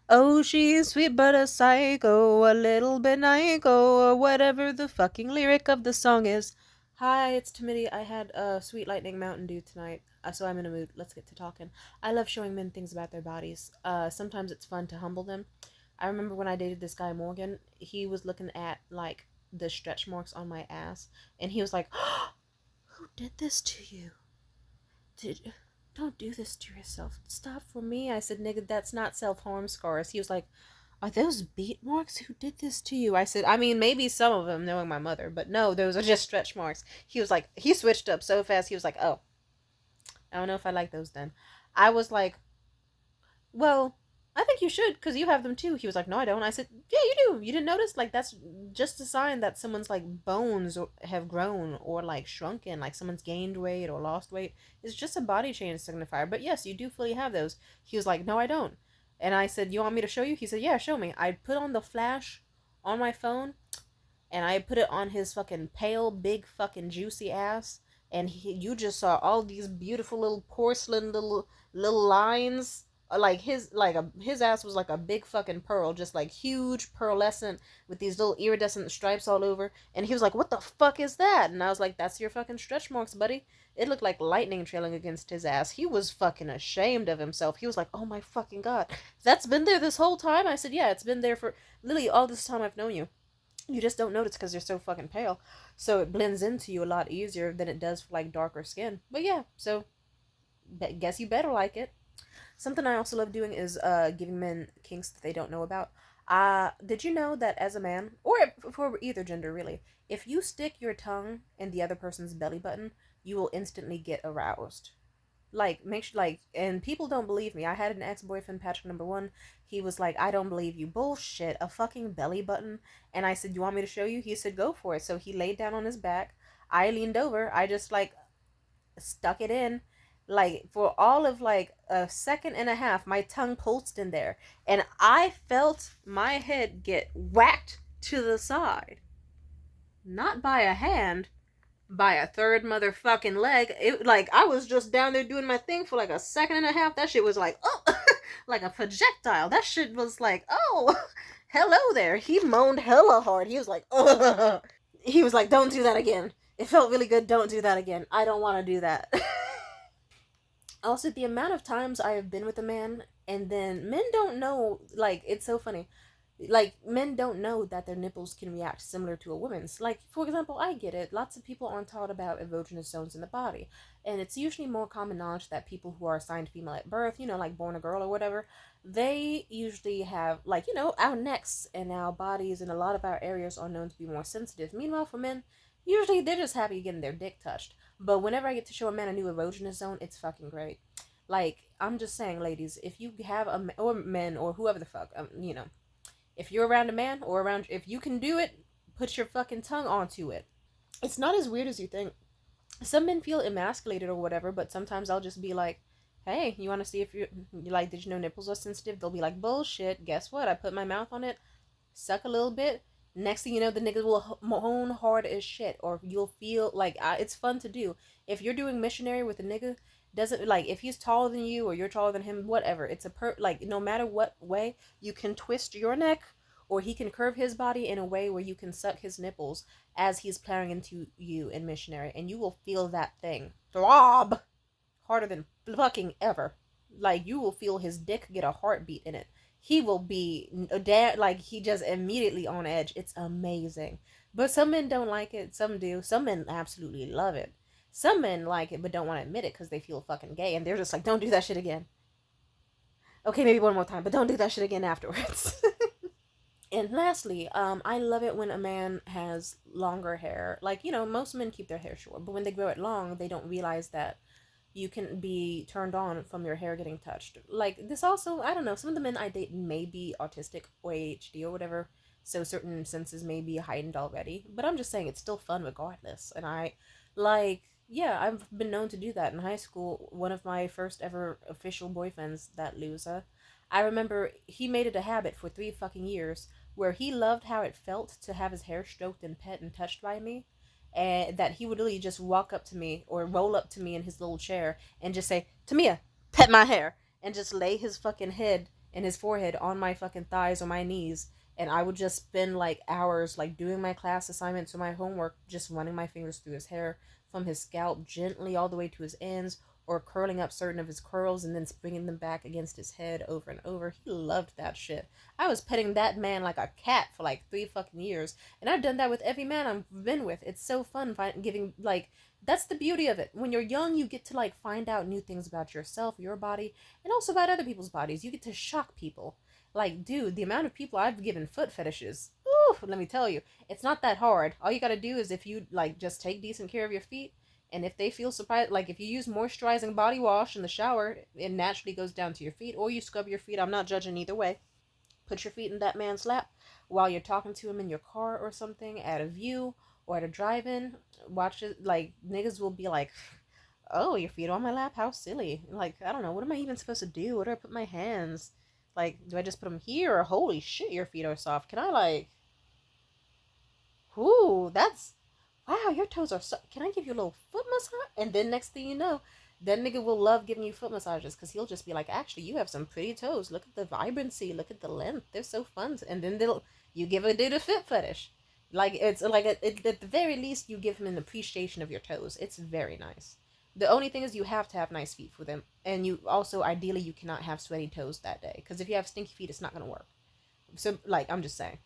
Oh, she's sweet but a psycho, a little bit psycho, or whatever the fucking lyric of the song is. Hi, it's Timidity. I had a Sweet Lightning Mountain Dew tonight, so I'm in a mood. Let's get to talking. I love showing men things about their bodies. Sometimes it's fun to humble them. I remember when I dated this guy Morgan, he was looking at like the stretch marks on my ass, and he was like, "Who did this to you? Did Don't do this to yourself. Stop for me." I said, "Nigga, that's not self harm scars." He was like, "Are those beat marks? Who did this to you?" I said, "I mean, maybe some of them, knowing my mother, but no, those are just stretch marks." He was like, he switched up so fast. He was like, "Oh, I don't know if I like those then." I was like, "Well, I think you should because you have them too." He was like, "No, I don't." I said, "Yeah, you do. You didn't notice? Like, that's just a sign that someone's like bones have grown or like shrunken, like someone's gained weight or lost weight. It's just a body change signifier. But yes, you do fully have those." He was like, "No, I don't." And I said, "You want me to show you?" He said, "Yeah, show me." I put on the flash on my phone and I put it on his fucking pale, big, fucking juicy ass. And you just saw all these beautiful little porcelain little lines. Like his ass was like a big fucking pearl, just like huge pearlescent with these little iridescent stripes all over. And he was like, "What the fuck is that?" And I was like, "That's your fucking stretch marks, buddy." It looked like lightning trailing against his ass. He was fucking ashamed of himself. He was like, "Oh my fucking god, that's been there this whole time." I said, "Yeah, it's been there for literally all this time I've known you. You just don't notice because you're so fucking pale, so it blends into you a lot easier than it does for like darker skin." But yeah, so guess you better like it. Something I also love doing is giving men kinks that they don't know about. Did you know that as a man, or for either gender really, if you stick your tongue in the other person's belly button, you will instantly get aroused? Like, make sure, like, and people don't believe me. I had an ex-boyfriend, Patrick number one. He was like, "I don't believe you." Bullshit. A fucking belly button. And I said, "You want me to show you?" He said, "Go for it." So he laid down on his back. I leaned over. I just like stuck it in. Like for all of like a second and a half, my tongue pulsed in there, and I felt my head get whacked to the side, not by a hand, by a third motherfucking leg. It like I was just down there doing my thing for like a second and a half. That shit was like, oh, like a projectile. That shit was like, oh, hello there. He moaned hella hard. He was like, oh. He was like, "Don't do that again. It felt really good. Don't do that again. I don't want to do that." Also, the amount of times I have been with a man and then men don't know, like, it's so funny. Like, men don't know that their nipples can react similar to a woman's. Like, for example, I get it. Lots of people aren't taught about erogenous zones in the body. And it's usually more common knowledge that people who are assigned female at birth, like born a girl or whatever, they usually have, like, our necks and our bodies and a lot of our areas are known to be more sensitive. Meanwhile, for men, usually they're just happy getting their dick touched. But whenever I get to show a man a new erogenous zone, it's fucking great. Like, I'm just saying, ladies, if you have or men, or whoever the fuck, if you're around a man or around, if you can do it, put your fucking tongue onto it. It's not as weird as you think. Some men feel emasculated or whatever, but sometimes I'll just be like, "Hey, you want to see if you like, did you know nipples are sensitive?" They'll be like, "Bullshit. Guess what? I put my mouth on it, suck a little bit. Next thing you know, the niggas will moan hard as shit, or you'll feel like it's fun to do. If you're doing missionary with a nigga, doesn't like if he's taller than you or you're taller than him, whatever. It's like no matter what way you can twist your neck, or he can curve his body in a way where you can suck his nipples as he's plowing into you in missionary, and you will feel that thing throb harder than fucking ever. Like you will feel his dick get a heartbeat in it. He will be like he just immediately on edge. It's amazing. But some men don't like it. Some do. Some men absolutely love it. Some men like it but don't want to admit it because they feel fucking gay, and they're just like, "Don't do that shit again." Okay, maybe one more time, but don't do that shit again afterwards. And lastly, I love it when a man has longer hair. Like, most men keep their hair short, but when they grow it long, they don't realize that you can be turned on from your hair getting touched. Like, this also, I don't know, some of the men I date may be autistic or ADHD or whatever, so certain senses may be heightened already. But I'm just saying it's still fun regardless. And yeah, I've been known to do that in high school. One of my first ever official boyfriends, that loser, I remember he made it a habit for 3 fucking years where he loved how it felt to have his hair stroked and pet and touched by me, and that he would literally just walk up to me or roll up to me in his little chair and just say, "Tamia, pet my hair," and just lay his fucking head and his forehead on my fucking thighs or my knees, and I would just spend like hours like doing my class assignments or my homework, just running my fingers through his hair from his scalp gently all the way to his ends, or curling up certain of his curls and then bringing them back against his head over and over. He loved that shit. I was petting that man like a cat for like 3 fucking years, and I've done that with every man I've been with. It's so fun giving like that's the beauty of it. When you're young, you get to like find out new things about yourself, your body, and also about other people's bodies. You get to shock people. Like, dude, the amount of people I've given foot fetishes. Ooh, let me tell you, it's not that hard. All you gotta do is if you like just take decent care of your feet, and if they feel surprised, like if you use moisturizing body wash in the shower, it naturally goes down to your feet, or you scrub your feet. I'm not judging either way. Put your feet in that man's lap while you're talking to him in your car or something, at a view or at a drive-in. Watch it. Like, niggas will be like, oh, your feet on my lap? How silly. Like, I don't know. What am I even supposed to do? Where do I put my hands? Like, do I just put them here? Or holy shit, your feet are soft. Can I, like, ooh, that's, wow, your toes are so, can I give you a little foot massage? And then next thing you know, that nigga will love giving you foot massages because he'll just be like, actually, you have some pretty toes. Look at the vibrancy. Look at the length. They're so fun. And then you give a dude a foot fetish. Like, it's like, at the very least, you give him an appreciation of your toes. It's very nice. The only thing is you have to have nice feet for them. And you also, ideally, you cannot have sweaty toes that day. Because if you have stinky feet, it's not going to work. So, like, I'm just saying.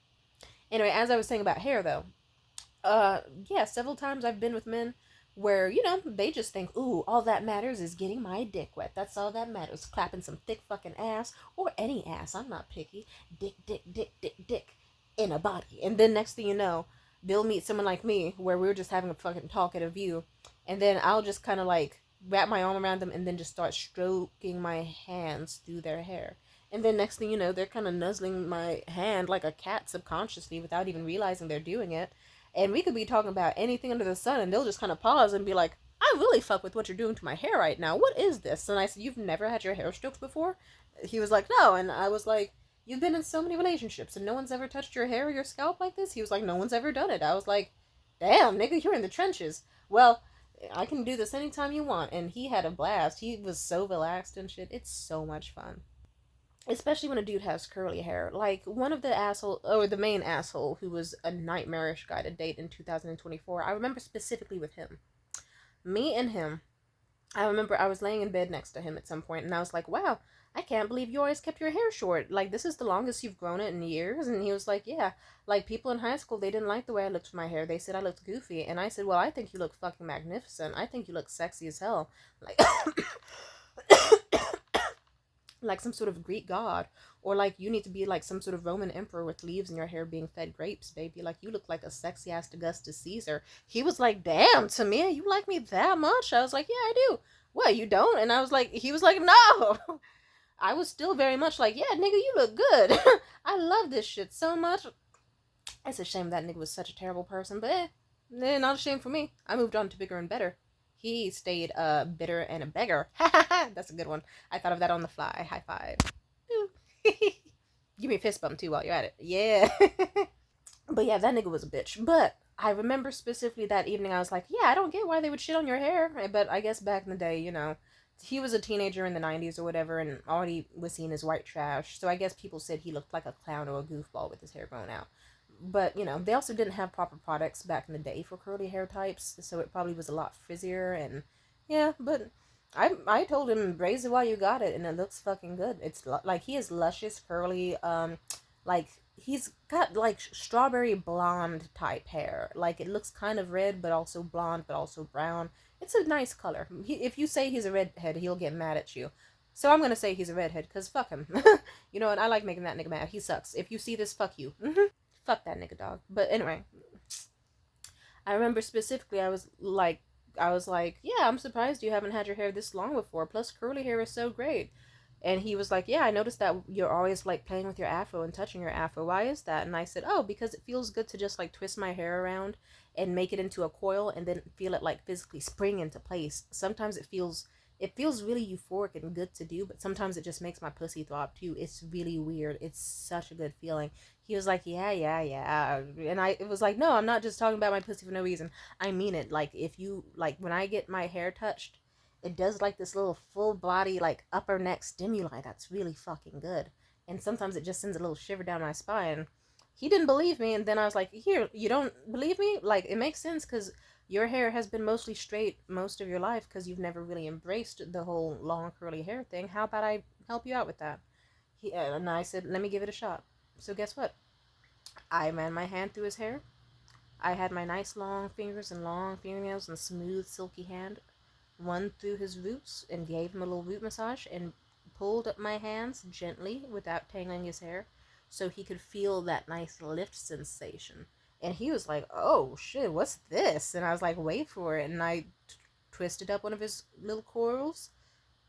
Anyway, as I was saying about hair, though, yeah, several times I've been with men where, they just think, ooh, all that matters is getting my dick wet. That's all that matters. Clapping some thick fucking ass, or any ass, I'm not picky. Dick, dick, dick, dick, dick, in a body. And then next thing you know, they'll meet someone like me where we're just having a fucking talk at a view, and then I'll just kind of like wrap my arm around them and then just start stroking my hands through their hair. And then next thing you know, they're kind of nuzzling my hand like a cat subconsciously without even realizing they're doing it. And we could be talking about anything under the sun, and they'll just kind of pause and be like, I really fuck with what you're doing to my hair right now. What is this? And I said, you've never had your hair stroked before? He was like, no. And I was like, you've been in so many relationships, and no one's ever touched your hair or your scalp like this? He was like, no one's ever done it. I was like, damn, nigga, you're in the trenches. Well, I can do this anytime you want. And he had a blast. He was so relaxed and shit. It's so much fun, especially when a dude has curly hair. Like, one of the asshole, or the main asshole, who was a nightmarish guy to date in 2024, I remember specifically with him. Me and him, I remember I was laying in bed next to him at some point, and I was like, wow, I can't believe you always kept your hair short. Like, this is the longest you've grown it in years. And he was like, yeah. Like, people in high school, they didn't like the way I looked with my hair. They said I looked goofy. And I said, well, I think you look fucking magnificent. I think you look sexy as hell. Like, like some sort of Greek god, or like you need to be like some sort of Roman emperor with leaves in your hair being fed grapes, baby. Like, you look like a sexy ass Augustus Caesar. He was like, damn, Tamia, you like me that much? I was like, yeah, I do. What, you don't? And I was like, he was like, no. I was still very much like, yeah, nigga, you look good. I love this shit so much. It's a shame that nigga was such a terrible person, but not a shame for me. I moved on to bigger and better. He stayed bitter and a beggar. That's a good one. I thought of that on the fly. High five. Give me a fist bump too while you're at it. Yeah. But yeah, that nigga was a bitch. But I remember specifically that evening, I was like, yeah, I don't get why they would shit on your hair. But I guess back in the day, he was a teenager in the 90s or whatever, and all he was seen as white trash. So I guess people said he looked like a clown or a goofball with his hair grown out. But, they also didn't have proper products back in the day for curly hair types, so it probably was a lot frizzier, and, yeah, but I told him, raise it while you got it, and it looks fucking good. It's, like, he has luscious, curly, like, he's got, like, strawberry blonde type hair. Like, it looks kind of red, but also blonde, but also brown. It's a nice color. If you say he's a redhead, he'll get mad at you. So I'm gonna say he's a redhead, because fuck him. You know what, I like making that nigga mad. He sucks. If you see this, fuck you. Fuck that nigga, dog. But anyway, I remember specifically I was like, yeah, I'm surprised you haven't had your hair this long before. Plus, curly hair is so great. And he was like, yeah, I noticed that you're always like playing with your afro and touching your afro. Why is that? And I said, oh, because it feels good to just like twist my hair around and make it into a coil and then feel it like physically spring into place. Sometimes it feels really euphoric and good to do, but sometimes it just makes my pussy throb too. It's really weird. It's such a good feeling. He was like, yeah, yeah, yeah. And it was like, no, I'm not just talking about my pussy for no reason. I mean it. Like, if you, like, when I get my hair touched, it does like this little full body, like, upper neck stimuli that's really fucking good. and sometimes it just sends a little shiver down my spine. He didn't believe me, and then I was like, here, you don't believe me? Like, it makes sense because your hair has been mostly straight most of your life because you've never really embraced the whole long curly hair thing. How about I help you out with that? And I said, let me give it a shot. So guess what? I ran my hand through his hair. I had my nice long fingers and long fingernails and smooth silky hand one through his roots and gave him a little root massage and pulled up my hands gently without tangling his hair so he could feel that nice lift sensation. And he was like, oh shit, what's this? And I was like, wait for it. And I twisted up one of his little corals,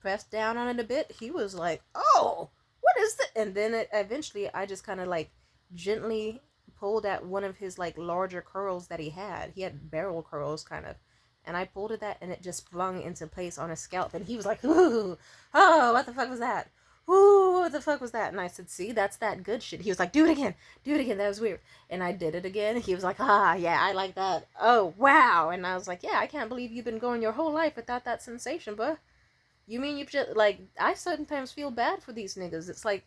pressed down on it a bit. He was like, oh, what is this? And then eventually I just kind of like gently pulled at one of his like larger curls that he had. He had barrel curls kind of. And I pulled at that and it just sprung into place on his scalp. And he was like, ooh, oh, what the fuck was that? Ooh, what the fuck was that? And I said, see, that's that good shit. He was like, do it again. Do it again. That was weird. And I did it again. He was like, ah, yeah, I like that. Oh, wow. And I was like, yeah, I can't believe you've been going your whole life without that sensation, but you mean you just, like, I sometimes feel bad for these niggas. It's like,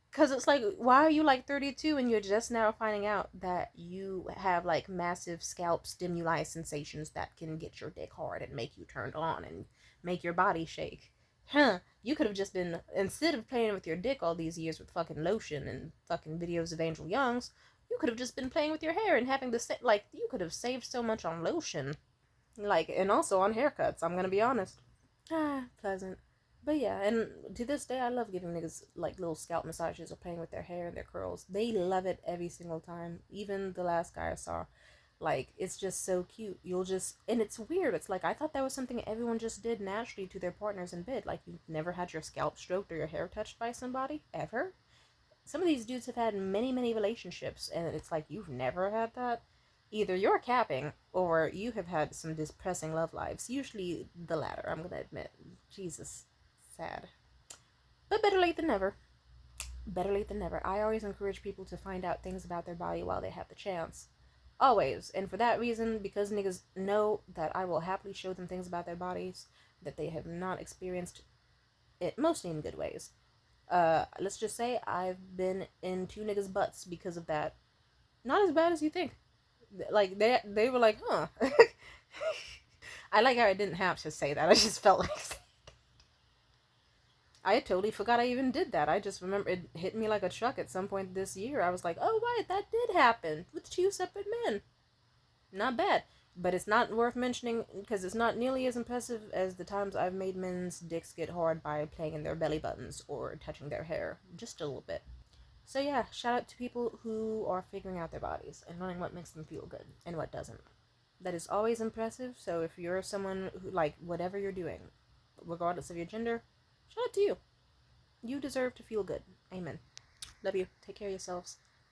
because it's like, why are you like 32 and you're just now finding out that you have like massive scalp stimuli sensations that can get your dick hard and make you turned on and make your body shake? Huh, you could have just been, instead of playing with your dick all these years with fucking lotion and fucking videos of Angel Youngs, you could have just been playing with your hair and having the, like, you could have saved so much on lotion. Like, and also on haircuts, I'm gonna be honest. Ah, pleasant. But yeah, and to this day, I love giving niggas like little scalp massages or playing with their hair and their curls. They love it every single time. Even the last guy I saw, like, it's just so cute. You'll just, and it's weird. It's like, I thought that was something everyone just did naturally to their partners in bed. Like, you've never had your scalp stroked or your hair touched by somebody, ever? Some of these dudes have had many, many relationships, and it's like, you've never had that? Either you're capping, or you have had some depressing love lives. Usually the latter, I'm gonna admit. Jesus. Sad. But better late than never. Better late than never. I always encourage people to find out things about their body while they have the chance. Always. And for that reason, because niggas know that I will happily show them things about their bodies that they have not experienced, it mostly in good ways. Let's just say I've been in two niggas' butts because of that. Not as bad as you think. Like, they were like, huh. I like how I didn't have to say that. I just felt like I totally forgot I even did that. I just remember it hit me like a truck at some point this year. I was like, oh, right, that did happen with two separate men. Not bad. But it's not worth mentioning because it's not nearly as impressive as the times I've made men's dicks get hard by playing in their belly buttons or touching their hair. Just a little bit. So yeah, shout out to people who are figuring out their bodies and learning what makes them feel good and what doesn't. That is always impressive. So if you're someone who, like, whatever you're doing, regardless of your gender, shout out to you. You deserve to feel good. Amen. Love you. Take care of yourselves.